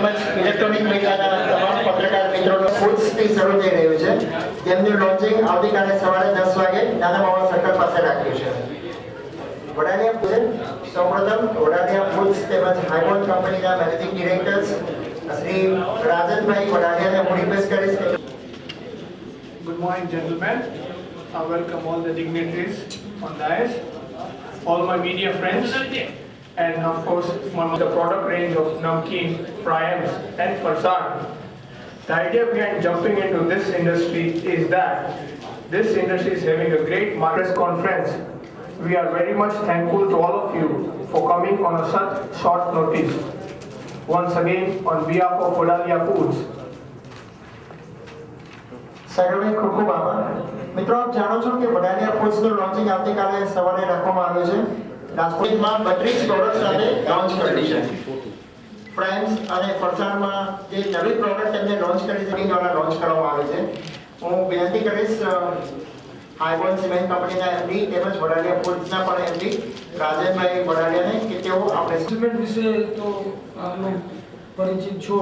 તેમજ ઇલેક્ટ્રોનિક મીડિયાના તમામ પત્રકાર મિત્રોનો ફૂડથી શરૂ થઈ રહ્યું છે, જેમનું લોન્ચિંગ આવતીકાલે સવારે 10 વાગે નાના માવા સર્કલ પાસે રાખ્યું છે. વડાલિયા ફૂડ સૌપ્રથમ વડાલિયા ફૂડ્સ તેમજ હાઈબોલ કંપનીના મેનેજિંગ ડિરેક્ટર્સ શ્રી રાજનભાઈ વડાલિયાને હું રિક્વેસ્ટ કરીશ. Good morning, gentlemen. I welcome all the dignitaries on dais, all my media friends, and of course the product range of Namkeen, Fryams and Farsad. The idea behind jumping into this industry is that this industry is having a great market conference. We are very much thankful to all of you for coming on a such short notice. Once again, on behalf of Wadalia Foods. સર્વે ખૂબ ખૂબ આભાર. મિત્રો, આપ જાણો છો કે Vadaliya ફૂડ્સનું launching આવતીકાલે સવારે રાખવામાં આવ્યું છે. રાજકોટમાં 32 પ્રોડક્ટ સાથે લોન્ચ કર્યું છે. ફ્રેન્ડ્સ અને ફરસાણમાં જે નવી પ્રોડક્ટ એમને લોન્ચ કરી છે દ્વારા લોન્ચ કરવામાં આવે છે. હું વિનંતી કરીશ હાઈબોલ સિમેન્ટ કંપનીના એમડી તેમજ વડાલિયા ફૂડ્સના પણ એમડી રાજનભાઈ વડાલિયાને કે તેઓ આપણે સિમેન્ટ વિશે તો આપને પરિચિત છો.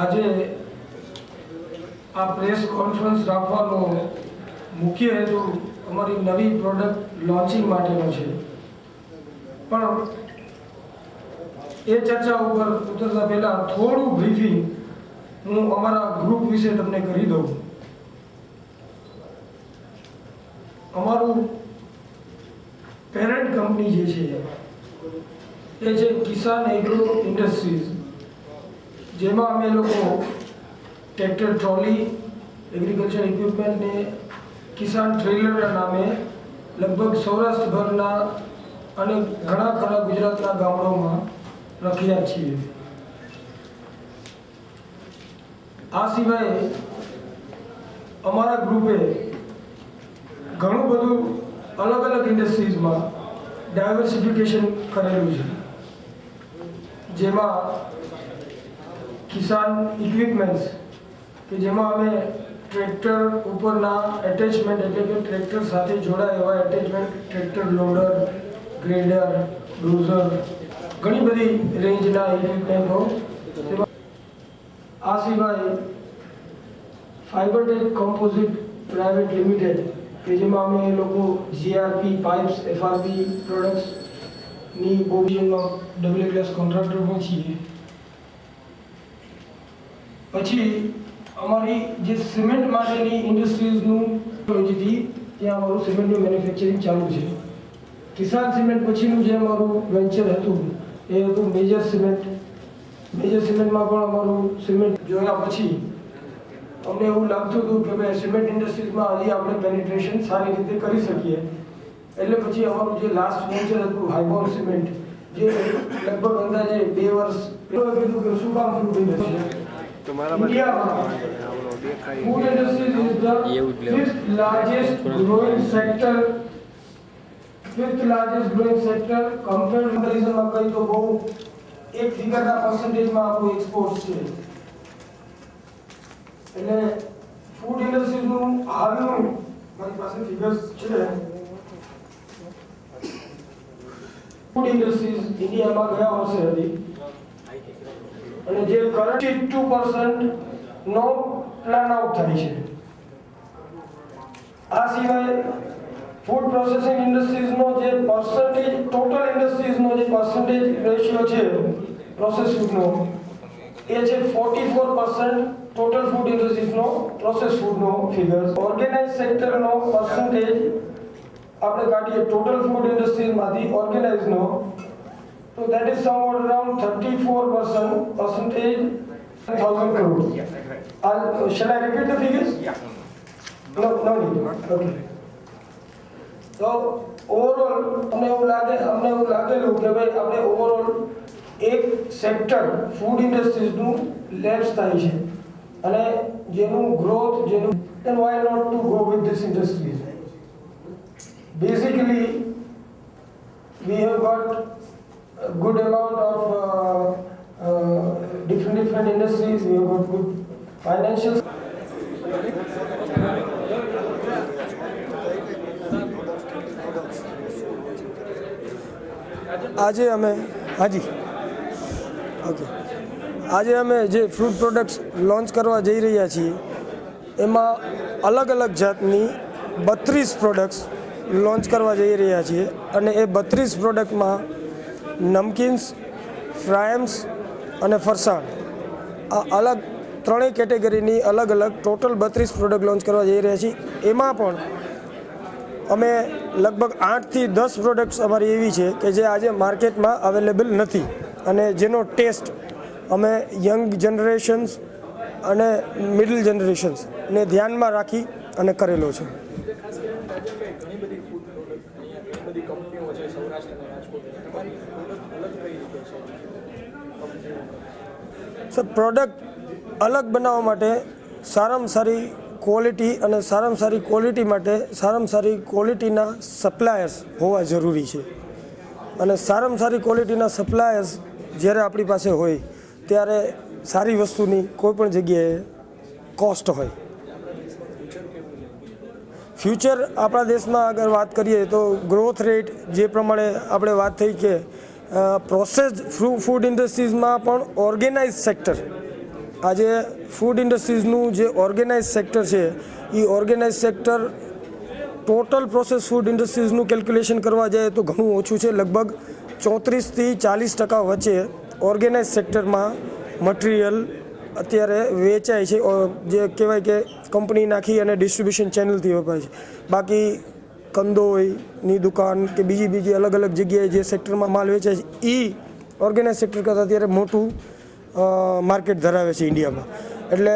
આજે આ પ્રેસ કોન્ફરન્સ રાખવાનો મુખ્ય હેતુ અમારી નવી પ્રોડક્ટ લોન્ચિંગ માટેનો છે. પણ એ ચર્ચા ઉપર ઉતરતા પહેલા થોડું બ્રીફિંગ હું અમારા ગ્રુપ વિશે તમને કરી દઉં. અમારું પેરેન્ટ કંપની જે છે એ છે કિસાન એગ્રો ઇન્ડસ્ટ્રીઝ, જેમાં અમે લોકો ટ્રેક્ટર ટ્રોલી, એગ્રીકલ્ચર ઇક્વિપમેન્ટ ને કિસાન ટ્રેલરના નામે લગભગ સૌરાષ્ટ્રભરના અને ઘણા ખરા ગુજરાતના ગામડાઓમાં રખ્યા છીએ. આ સિવાય અમારા ગ્રુપે ઘણું બધું અલગ અલગ ઇન્ડસ્ટ્રીઝમાં ડાયવર્સિફિકેશન કરેલું છે, જેમાં કિસાન ઇક્વિપમેન્ટ્સ કે જેમાં અમે ટ્રેક્ટર ઉપરના એટેચમેન્ટ એટલે કે ટ્રેક્ટર સાથે જોડાય એવા attachment, tractor loader, grader, doser, ઘણી બધી રેન્જના ઇક્વિપમેન્ટો. આ સિવાય ફાઇબરટેક કોમ્પોઝિટ પ્રાઇવેટ લિમિટેડ કે જેમાં અમે લોકો જીઆરપી પાઇપ્સ, એફઆરપી પ્રોડક્ટ્સની પ્રોવિઝનનો ડબલ ક્લાસ કોન્ટ્રાક્ટર પણ છીએ. પછી અમારી જે સિમેન્ટ માટેની ઇન્ડસ્ટ્રીઝનું હતી ત્યાં અમારું સિમેન્ટનું મેન્યુફેક્ચરિંગ ચાલુ છે. કિસાન સિમેન્ટ પછીનું જે અમારું વેન્ચર હતું એ હતું મેજર સિમેન્ટ. મેજર સિમેન્ટમાં પણ અમારું સિમેન્ટ જોયા પછી અમને એવું લાગતું હતું કે ભાઈ સિમેન્ટ ઇન્ડસ્ટ્રીઝમાં હજી આપણે પેનિટ્રેશન સારી રીતે કરી શકીએ. એટલે પછી અમારું જે લાસ્ટ વેન્ચર હતું હાઈબોલ સિમેન્ટ, જે લગભગ અંદાજે 2 વર્ષ કીધું કે શું કામ ફૂડ ઇન્ડસ્ટ્રી ઇન્ડિયામાં food industry is the fifth largest growing sector compared કમ્પેરિઝનમાં કહી તો બહુ એક ફિગરના પર્સન્ટેજમાં આપણું એક્સપોર્ટ છે. એટલે ફૂડ ઇન્ડસ્ટ્રીનું હાલનું મારી પાસે ફિગર્સ છે. ફૂડ ઇન્ડસ્ટ્રીઝ ઇન્ડિયામાં ગયા વર્ષે હતી અને જે કરન્ટ 2% નો પ્લાન આઉટ થાય છે. આ સિવાય ફૂડ પ્રોસેસિંગ ઇન્ડસ્ટ્રીઝનો જે પર્સન્ટેજ, ટોટલ ઇન્ડસ્ટ્રીઝનો જે પર્સન્ટેજ રેશિયો છે પ્રોસેસ ફૂડનો એ છે 44%. ટોટલ ફૂડ ઇન્ડસ્ટ્રીઝનો પ્રોસેસ ફૂડનો ફિગર. ઓર્ગેનાઇઝ સેક્ટરનો પર્સન્ટેજ આપણે કાઢીએ ટોટલ ફૂડ ઇન્ડસ્ટ્રીઝમાંથી ઓર્ગેનાઇઝનો, તો that is somewhat around 34% percentage, 1,000 crores. Shall I repeat the figures? Yeah. No need. Okay. So overall અમને એવું લાગેલું કે ભાઈ આપણે ઓવરઓલ એક સેક્ટર ફૂડ ઇન્ડસ્ટ્રીઝનું લેપ્સ થાય છે અને જેનું growth then why not to go with this industry? Basically we have got a good amount of different industries. We have got good financial. આજે અમે ઓકે, આજે અમે જે ફ્રૂટ પ્રોડક્ટ્સ લોન્ચ કરવા જઈ રહ્યા છીએ એમાં અલગ અલગ જાતની 32 પ્રોડક્ટ્સ લોન્ચ કરવા જઈ રહ્યા છીએ અને એ 32 પ્રોડક્ટમાં નમકીન્સ, ફ્રાયમ્સ અને ફરસાણ આ અલગ ત્રણેય કેટેગરીની અલગ અલગ ટોટલ 32 પ્રોડક્ટ લોન્ચ કરવા જઈ રહ્યા છીએ. એમાં પણ અમે લગભગ 8 થી 10 પ્રોડક્ટ્સ અમારી એવી છે કે જે આજે માર્કેટમાં અવેલેબલ નથી અને જેનો ટેસ્ટ અમે યંગ જનરેશન્સ અને મિડલ જનરેશન્સને ધ્યાનમાં રાખી અને કરેલો છે. સર, પ્રોડક્ટ અલગ બનાવવા માટે સારામાં સારી ક્વોલિટી અને સારામાં સારી ક્વોલિટી માટે સારામાં સારી ક્વોલિટીના સપ્લાયર્સ હોવા જરૂરી છે અને સારામાં સારી ક્વોલિટીના સપ્લાયર્સ જ્યારે આપણી પાસે હોય ત્યારે સારી વસ્તુની કોઈપણ જગ્યાએ કોસ્ટ હોય. ફ્યુચર આપણા દેશમાં અગર વાત કરીએ તો ગ્રોથ રેટ જે પ્રમાણે આપણે વાત થઈ કે પ્રોસેસ્ડ ફૂડ ઇન્ડસ્ટ્રીઝમાં પણ ઓર્ગેનાઇઝ સેક્ટર, આજે ફૂડ ઇન્ડસ્ટ્રીઝનું જે ઓર્ગેનાઇઝ સેક્ટર છે એ organise sector total process food ઇન્ડસ્ટ્રીઝનું કેલ્ક્યુલેશન કરવા જાય તો ઘણું ઓછું છે. લગભગ 34 થી 40% વચ્ચે ઓર્ગેનાઇઝ સેક્ટરમાં મટીરિયલ અત્યારે વેચાય છે, જે કહેવાય કે કંપની નાખી અને ડિસ્ટ્રીબ્યુશન ચેનલથી વપાય છે. બાકી કંદોઈની દુકાન કે બીજી અલગ અલગ જગ્યાએ જે સેક્ટરમાં માલ વેચાય છે એ ઓર્ગેનાઇઝ સેક્ટર કરતાં અત્યારે મોટું માર્કેટ ધરાવે છે ઇન્ડિયામાં. એટલે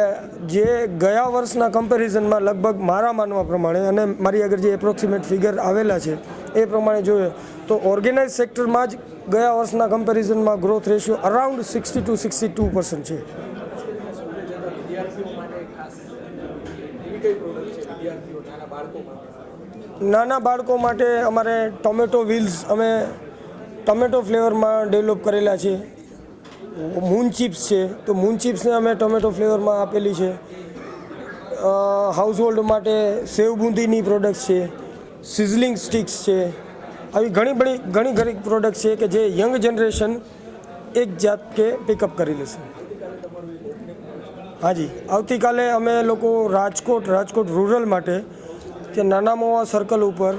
જે ગયા વર્ષના કમ્પેરિઝનમાં લગભગ મારા માનવા પ્રમાણે અને મારી આગળ જે એપ્રોક્સિમેટ ફિગર આવેલા છે એ પ્રમાણે જોઈએ તો ઓર્ગેનાઇઝ સેક્ટરમાં જ ગયા વર્ષના કમ્પેરિઝનમાં ગ્રોથ રેશિયો અરાઉન્ડ 60 to 62% છે. નાના બાળકો માટે અમારે ટોમેટો વ્હીલ્સ અમે ટોમેટો ફ્લેવરમાં ડેવલપ કરેલા છે. મૂન ચિપ્સ છે તો મૂન ચિપ્સને અમે ટોમેટો ફ્લેવરમાં આપેલી છે. હાઉસહોલ્ડ માટે સેવ બુંદીની પ્રોડક્ટ્સ છે, સિઝલિંગ સ્ટિક્સ છે, આવી ઘણી પ્રોડક્ટ છે કે જે યંગ જનરેશન એક જાત કે પિકઅપ કરી લેશે. હાજી, આવતીકાલે અમે લોકો રાજકોટ રૂરલ માટે કે નાના મોવા સર્કલ ઉપર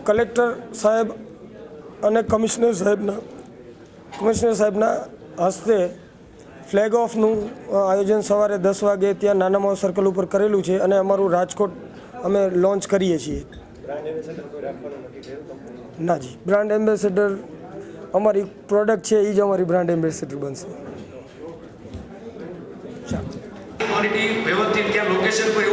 કલેક્ટર સાહેબ અને કમિશનર સાહેબના હસ્તે ફ્લેગ ઓફનું આયોજન સવારે 10 વાગે ત્યાં નાના મોવા સર્કલ ઉપર કરેલું છે અને અમારું રાજકોટ અમે લોન્ચ કરીએ છીએ. ના જી, બ્રાન્ડ એમ્બેસેડર અમારી પ્રોડક્ટ છે એ જ અમારી બ્રાન્ડ એમ્બેસેડર બનશે. ક્વોલિટી વ્યવસ્થિત ત્યાં લોકેશન પર